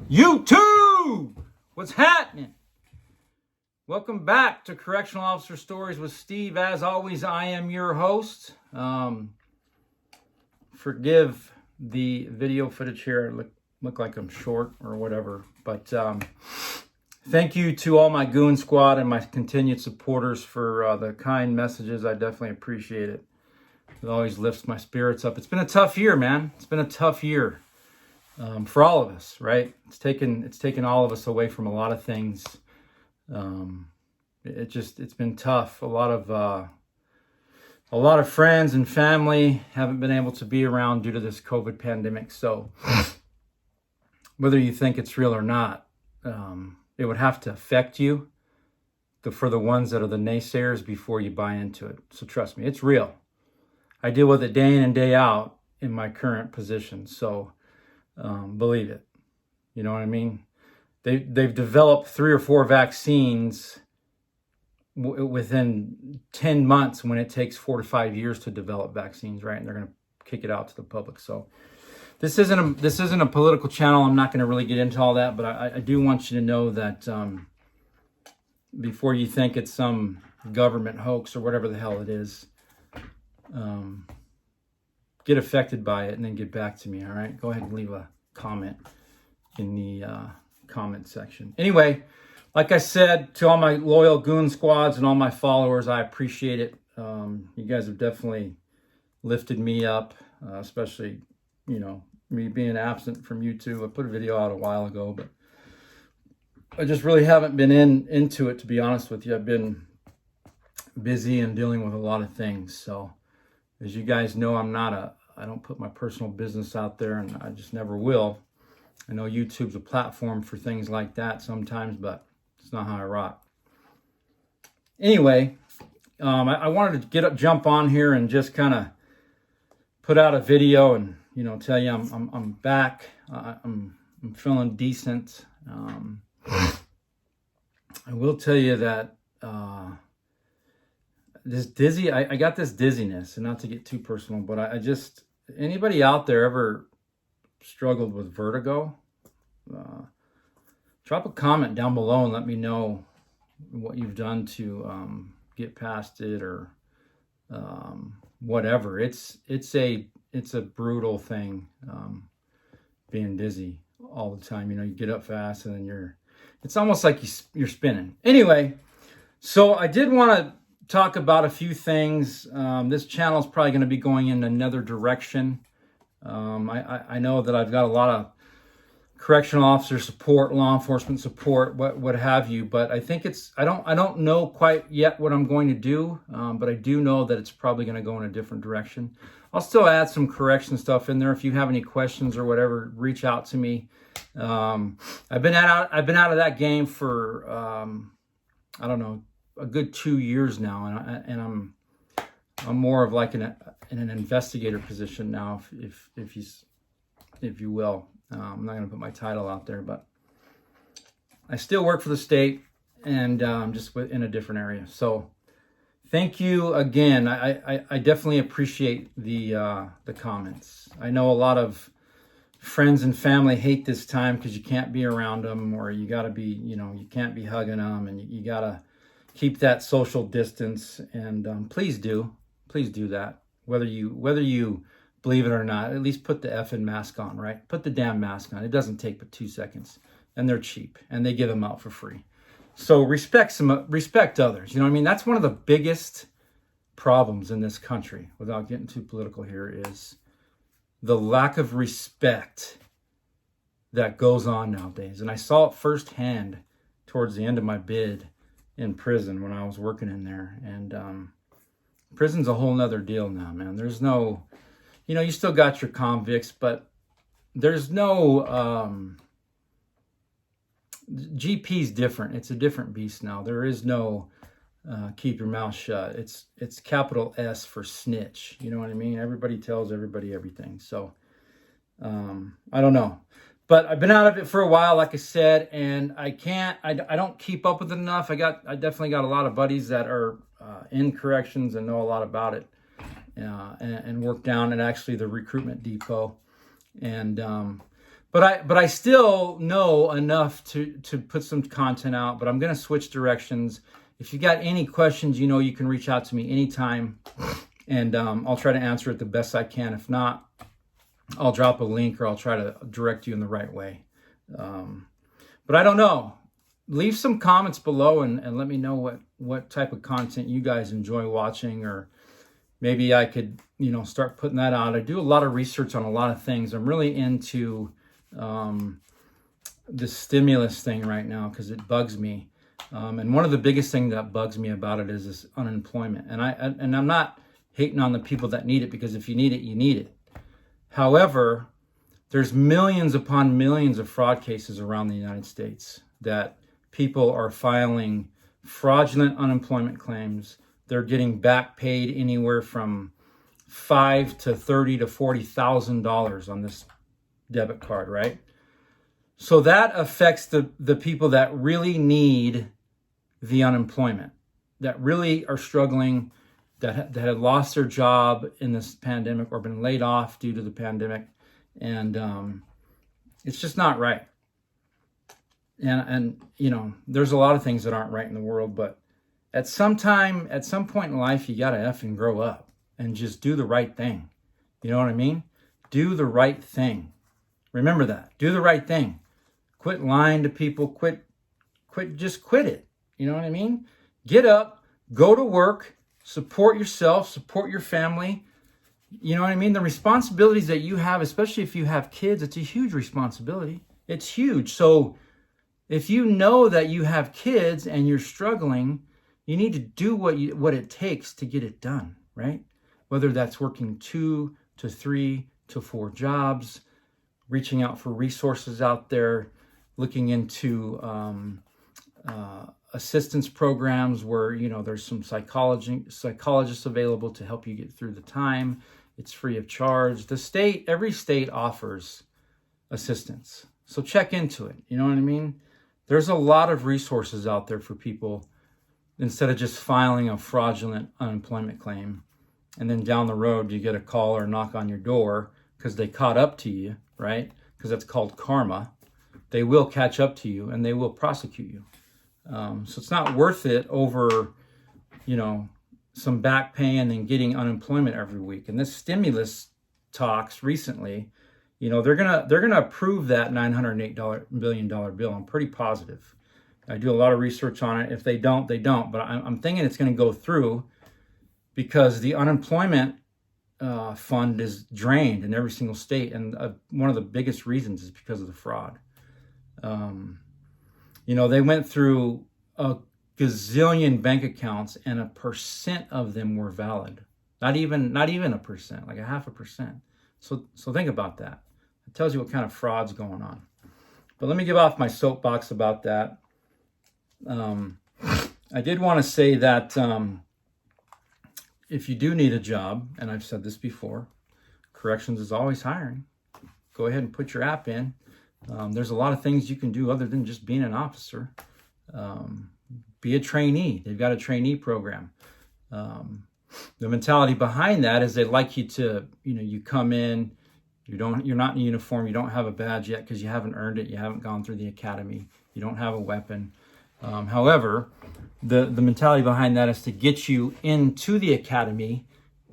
YouTube! What's happening? Welcome back to Correctional Officer Stories with Steve. As always, I am your host. Forgive the video footage here. I look like I'm short or whatever. But thank you to all my goon squad and my continued supporters for the kind messages. I definitely appreciate it. It always lifts my spirits up. It's been a tough year, man. It's been a tough year. For all of us, right? It's taken all of us away from a lot of things. It's been tough. A lot of friends and family haven't been able to be around due to this COVID pandemic. So whether you think it's real or not, it would have to affect you for the ones that are the naysayers before you buy into it. So trust me, it's real. I deal with it day in and day out in my current position. So believe it. You know what I mean? They've developed 3 or 4 vaccines within 10 months when it takes 4 to 5 years to develop vaccines, right? And they're going to kick it out to the public. So this isn't a political channel. I'm not going to really get into all that, but I do want you to know that before you think it's some government hoax or whatever the hell it is, get affected by it and then get back to me, all right? Go ahead and leave a comment in the comment section. Anyway, like I said, to all my loyal goon squads and all my followers, I appreciate it. You guys have definitely lifted me up, especially, me being absent from YouTube. I put a video out a while ago, but I just really haven't been into it, to be honest with you. I've been busy and dealing with a lot of things. So as you guys know, I don't put my personal business out there, and I just never will. I know YouTube's a platform for things like that sometimes, but it's not how I rock. Anyway, I wanted to jump on here and just kind of put out a video and tell you I'm back. I'm feeling decent. I will tell you that I got this dizziness, and not to get too personal, but anybody out there ever struggled with vertigo? Drop a comment down below and let me know what you've done to get past it or whatever. It's a brutal thing, being dizzy all the time. You get up fast and then it's almost like you're spinning. Anyway, so I did want to talk about a few things. This channel is probably going to be going in another direction. I know that I've got a lot of correctional officer support, law enforcement support, what have you, but I think I don't know quite yet what I'm going to do, but I do know that it's probably going to go in a different direction. I'll still add some correction stuff in there. If you have any questions or whatever, reach out to me. I've been out of that game for I don't know, a good 2 years now, and I'm more of like in an investigator position now, if you will. I'm not going to put my title out there, but I still work for the state, and just in a different area. So thank you again. I definitely appreciate the comments. I know a lot of friends and family hate this time because you can't be around them, or you got to be, you can't be hugging them, and you got to keep that social distance. And please do that. Whether you believe it or not, at least put the effing mask on, right? Put the damn mask on. It doesn't take but 2 seconds, and they're cheap, and they give them out for free. So respect others. You know what I mean? That's one of the biggest problems in this country, without getting too political here, is the lack of respect that goes on nowadays. And I saw it firsthand towards the end of my bid in prison when I was working in there. And prison's a whole nother deal now, man. There's no, you still got your convicts, but there's no, GP's different. It's a different beast now. There is no keep your mouth shut. It's capital S for snitch. You know what I mean? Everybody tells everybody everything. So I don't know. But I've been out of it for a while, like I said, and I don't keep up with it enough. I definitely got a lot of buddies that are in corrections and know a lot about it, and work down at actually the recruitment depot. And but I still know enough to put some content out, but I'm going to switch directions. If you got any questions, you know, you can reach out to me anytime, and I'll try to answer it the best I can. If not, I'll drop a link or I'll try to direct you in the right way. But I don't know. Leave some comments below and let me know what type of content you guys enjoy watching, or maybe I could, you know, start putting that out. I do a lot of research on a lot of things. I'm really into this stimulus thing right now because it bugs me. And one of the biggest things that bugs me about it is this unemployment. And I'm not hating on the people that need it, because if you need it, you need it. However, there's millions upon millions of fraud cases around the United States that people are filing fraudulent unemployment claims. They're getting back paid anywhere from $5,000 to $30,000 to $40,000 on this debit card, right? So that affects the people that really need the unemployment, that really are struggling, that had lost their job in this pandemic or been laid off due to the pandemic. And it's just not right. And you know, there's a lot of things that aren't right in the world, but at some point in life, you got to effing grow up and just do the right thing. You know what I mean? Do the right thing. Remember that. Do the right thing. Quit lying to people. Just quit it. You know what I mean? Get up, go to work, support yourself, support your family. You know what I mean? The responsibilities that you have, especially if you have kids, it's a huge responsibility. It's huge. So if you know that you have kids and you're struggling, you need to do what it takes to get it done, right? Whether that's working 2 to 3 to 4 jobs, reaching out for resources out there, looking into assistance programs where, you know, there's some psychologists available to help you get through the time. It's free of charge. Every state offers assistance. So check into it. You know what I mean? There's a lot of resources out there for people, instead of just filing a fraudulent unemployment claim. And then down the road, you get a call or a knock on your door because they caught up to you, right? Because that's called karma. They will catch up to you and they will prosecute you. So it's not worth it over, you know, some back pay and then getting unemployment every week. And this stimulus talks recently, you know, they're gonna approve that $908 billion bill. I'm pretty positive. I do a lot of research on it. If they don't, they don't. But I'm thinking it's going to go through, because the unemployment fund is drained in every single state, and one of the biggest reasons is because of the fraud. You know, they went through a gazillion bank accounts, and 1% of them were valid. Not even 1%, like 0.5%. So think about that. It tells you what kind of fraud's going on. But let me give off my soapbox about that. I did want to say that if you do need a job, and I've said this before, Corrections is always hiring. Go ahead and put your app in. There's a lot of things you can do other than just being an officer. Be a trainee. They've got a trainee program. The mentality behind that is they like you to, you know, you come in, you're not in uniform, you don't have a badge yet because you haven't earned it, you haven't gone through the academy, you don't have a weapon. However, the mentality behind that is to get you into the academy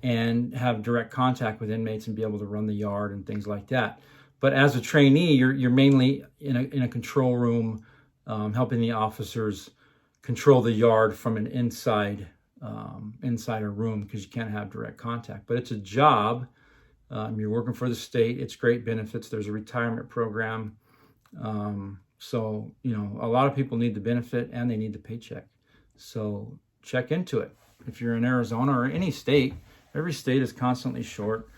and have direct contact with inmates and be able to run the yard and things like that. But as a trainee, you're mainly in a control room, helping the officers control the yard from an inside a room, because you can't have direct contact. But it's a job. You're working for the state. It's great benefits. There's a retirement program. So, you know, a lot of people need the benefit and they need the paycheck. So check into it. If you're in Arizona or any state, every state is constantly short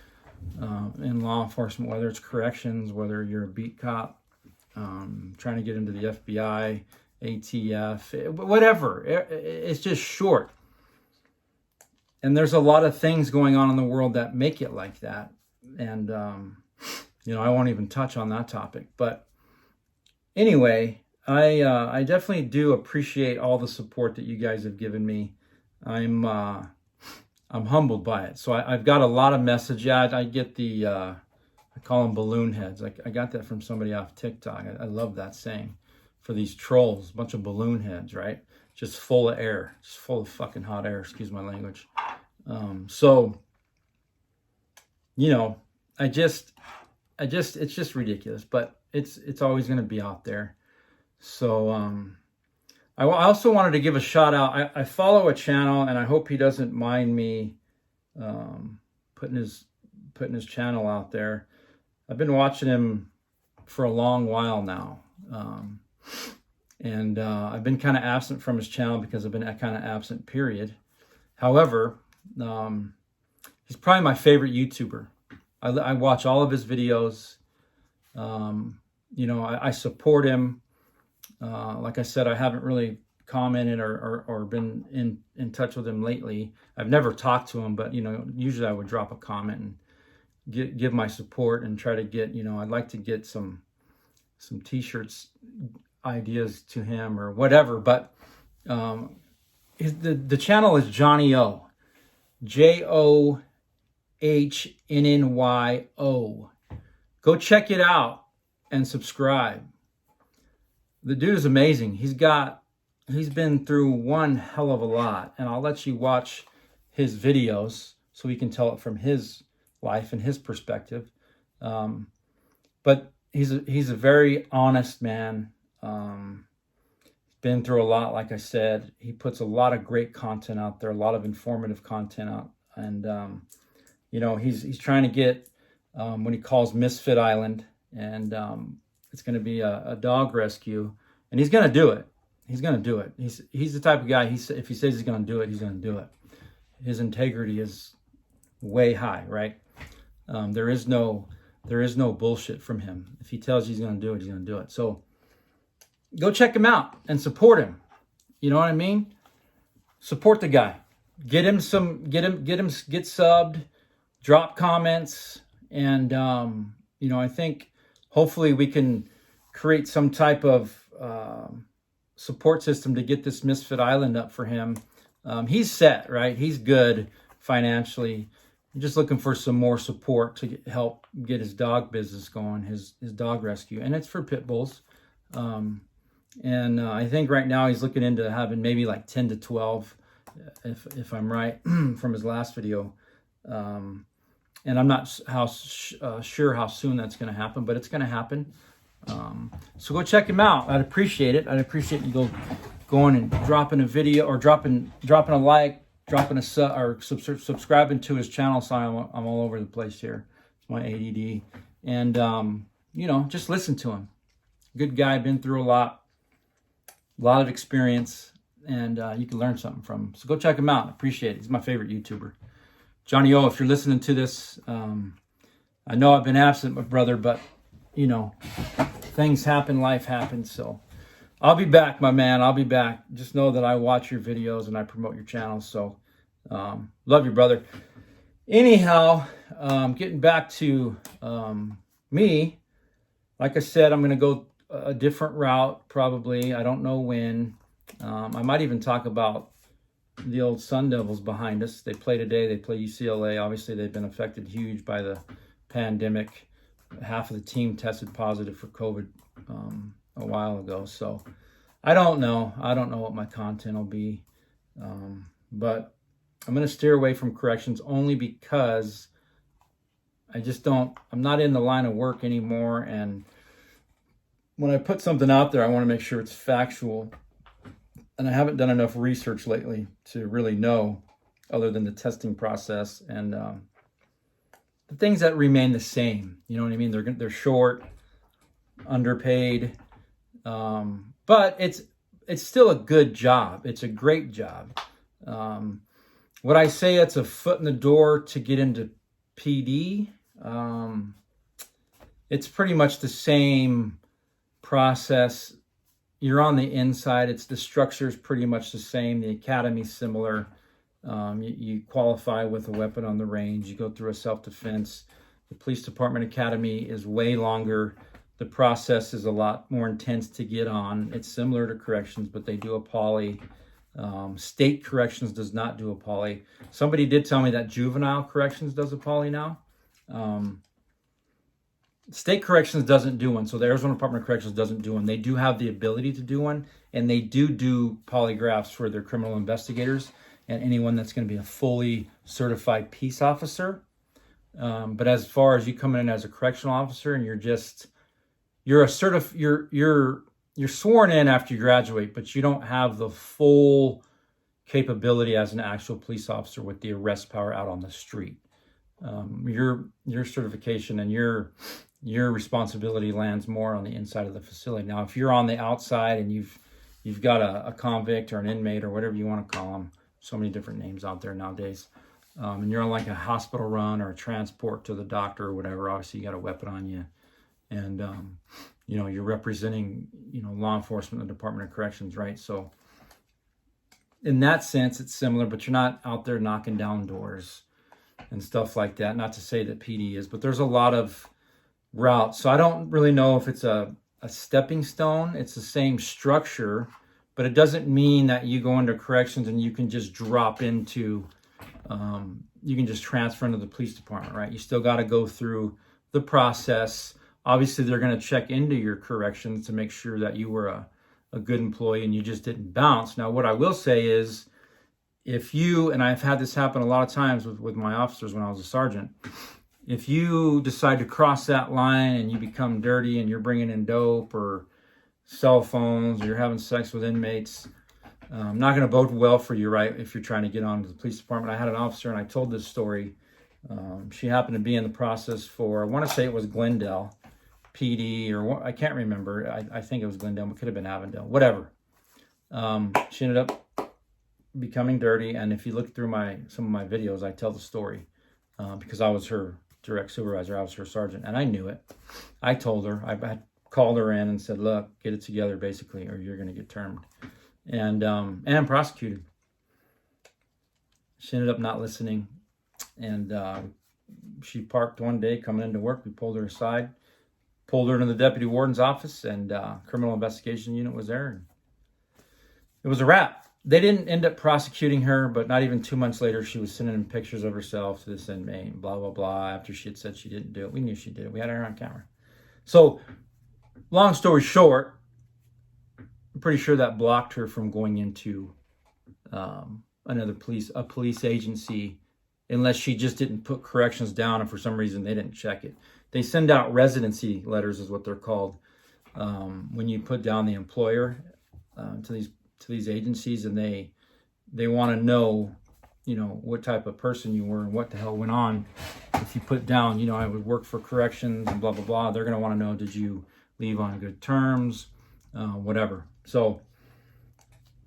in law enforcement, whether it's corrections, whether you're a beat cop, trying to get into the FBI, ATF, whatever. It's just short. And there's a lot of things going on in the world that make it like that. And, you know, I won't even touch on that topic. But anyway, I definitely do appreciate all the support that you guys have given me. I'm humbled by it. So I've got a lot of messages. Yeah, I get the I call them balloon heads. I got that from somebody off TikTok. I love that saying. For these trolls, a bunch of balloon heads, right? Just full of air, just full of fucking hot air. Excuse my language. So, you know, it's just ridiculous, but it's always going to be out there. So, I also wanted to give a shout out. I follow a channel, and I hope he doesn't mind me putting his channel out there. I've been watching him for a long while now, and I've been kind of absent from his channel because I've been kind of absent, period. However, he's probably my favorite YouTuber. I watch all of his videos. You know, I support him. Like I said, I haven't really commented or been in touch with him lately. I've never talked to him, but, you know, usually I would drop a comment and give my support and try to get, you know, I'd like to get some t-shirts ideas to him or whatever. But the channel is Johnny O. JOHNNYO. Go check it out and subscribe. The dude is amazing. He's been through one hell of a lot, and I'll let you watch his videos so we can tell it from his life and his perspective. But he's a very honest man. Been through a lot, like I said. He puts a lot of great content out there, a lot of informative content out, and you know, he's trying to get what he calls Misfit Island, and it's going to be a dog rescue, and he's going to do it. He's going to do it. He's the type of guy. If he says he's going to do it, he's going to do it. His integrity is way high, right? There is no bullshit from him. If he tells you he's going to do it, he's going to do it. So go check him out and support him. You know what I mean? Support the guy. Get subbed, drop comments, and you know, I think hopefully we can create some type of support system to get this Misfit Island up for him. He's set, right? He's good financially. I'm just looking for some more support to help get his dog business going, his dog rescue, and it's for pit bulls. And I think right now he's looking into having maybe like 10 to 12, if I'm right, from his last video. And I'm not sure how soon that's going to happen, but it's going to happen. So go check him out. I'd appreciate it. I'd appreciate you going and dropping a video or dropping a like, dropping a sub, or subscribing to his channel. So I'm all over the place here. It's my ADD. And, you know, just listen to him. Good guy, been through a lot of experience, and you can learn something from him. So go check him out. Appreciate it. He's my favorite YouTuber. Johnny O, if you're listening to this, I know I've been absent, my brother, but, you know, things happen, life happens. So I'll be back, my man. I'll be back. Just know that I watch your videos and I promote your channel. So love you, brother. Anyhow, getting back to me, like I said, I'm going to go a different route probably. I don't know when. I might even talk about the old Sun Devils behind us. They play today. They play UCLA. Obviously, they've been affected huge by the pandemic. Half of the team tested positive for COVID a while ago. So I don't know. I don't know what my content will be. But I'm going to steer away from corrections only because I'm not in the line of work anymore. And when I put something out there, I want to make sure it's factual. And I haven't done enough research lately to really know, other than the testing process and the things that remain the same. You know what I mean? They're short, underpaid, but it's still a good job. It's a great job. Would I say it's a foot in the door to get into PD? It's pretty much the same process. You're on the inside. The structure is pretty much the same. The academy's similar. You qualify with a weapon on the range. You go through a self-defense. The police department academy is way longer. The process is a lot more intense to get on. It's similar to corrections, but they do a poly. State corrections does not do a poly. Somebody did tell me that juvenile corrections does a poly now. State Corrections doesn't do one, so the Arizona Department of Corrections doesn't do one. They do have the ability to do one, and they do polygraphs for their criminal investigators and anyone that's going to be a fully certified peace officer. But as far as you coming in as a correctional officer and you're sworn in after you graduate, but you don't have the full capability as an actual police officer with the arrest power out on the street. Your certification and your responsibility lands more on the inside of the facility. Now, if you're on the outside and you've got a convict or an inmate or whatever you want to call them, so many different names out there nowadays, and you're on like a hospital run or a transport to the doctor or whatever, obviously you got a weapon on you, and you're representing law enforcement and the Department of Corrections, right? So in that sense, it's similar, but you're not out there knocking down doors and stuff like that. Not to say that PD is, but there's a lot of routes. So I don't really know if it's a stepping stone. It's the same structure, but it doesn't mean that you go into corrections and you can just drop into, you can just transfer into the police department, right? You still got to go through the process. Obviously, they're going to check into your corrections to make sure that you were a good employee and you just didn't bounce. Now, what I will say is, if you, and I've had this happen a lot of times with my officers when I was a sergeant, if you decide to cross that line and you become dirty and you're bringing in dope or cell phones or you're having sex with inmates, not going to bode well for you, right, if you're trying to get onto the police department. I had an officer, and I told this story. She happened to be in the process for, I want to say it was Glendale PD, or I can't remember. I think it was Glendale. It could have been Avondale, whatever. She ended up becoming dirty, and if you look through some of my videos, I tell the story because I was her direct supervisor. I was her sergeant, and I knew it. I told her. I had called her in and said, "Look, get it together, basically, or you're going to get termed and prosecuted." She ended up not listening, and she parked one day coming into work. We pulled her aside, pulled her into the deputy warden's office, and criminal investigation unit was there. And it was a wrap. They didn't end up prosecuting her, but not even 2 months later, she was sending in pictures of herself to this inmate, blah, blah, blah, after she had said she didn't do it. We knew she did it. We had her on camera. So, long story short, I'm pretty sure that blocked her from going into a police agency, unless she just didn't put corrections down and for some reason they didn't check it. They send out residency letters, is what they're called, when you put down the employer to these agencies, and they want to know, what type of person you were and what the hell went on. If you put down, I would work for corrections and blah, blah, blah, they're going to want to know, did you leave on good terms, whatever. So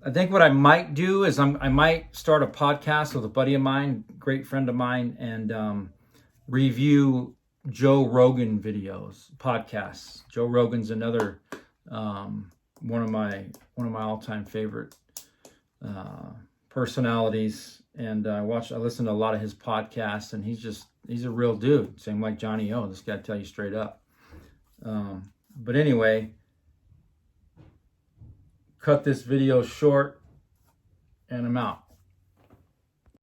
I think what I might do is I might start a podcast with a buddy of mine, great friend of mine, and review Joe Rogan podcasts. Joe Rogan's another one of my all-time favorite personalities, and I listen to a lot of his podcasts, and he's a real dude, same like Johnny O. This guy tell you straight up. But anyway, cut this video short, and I'm out.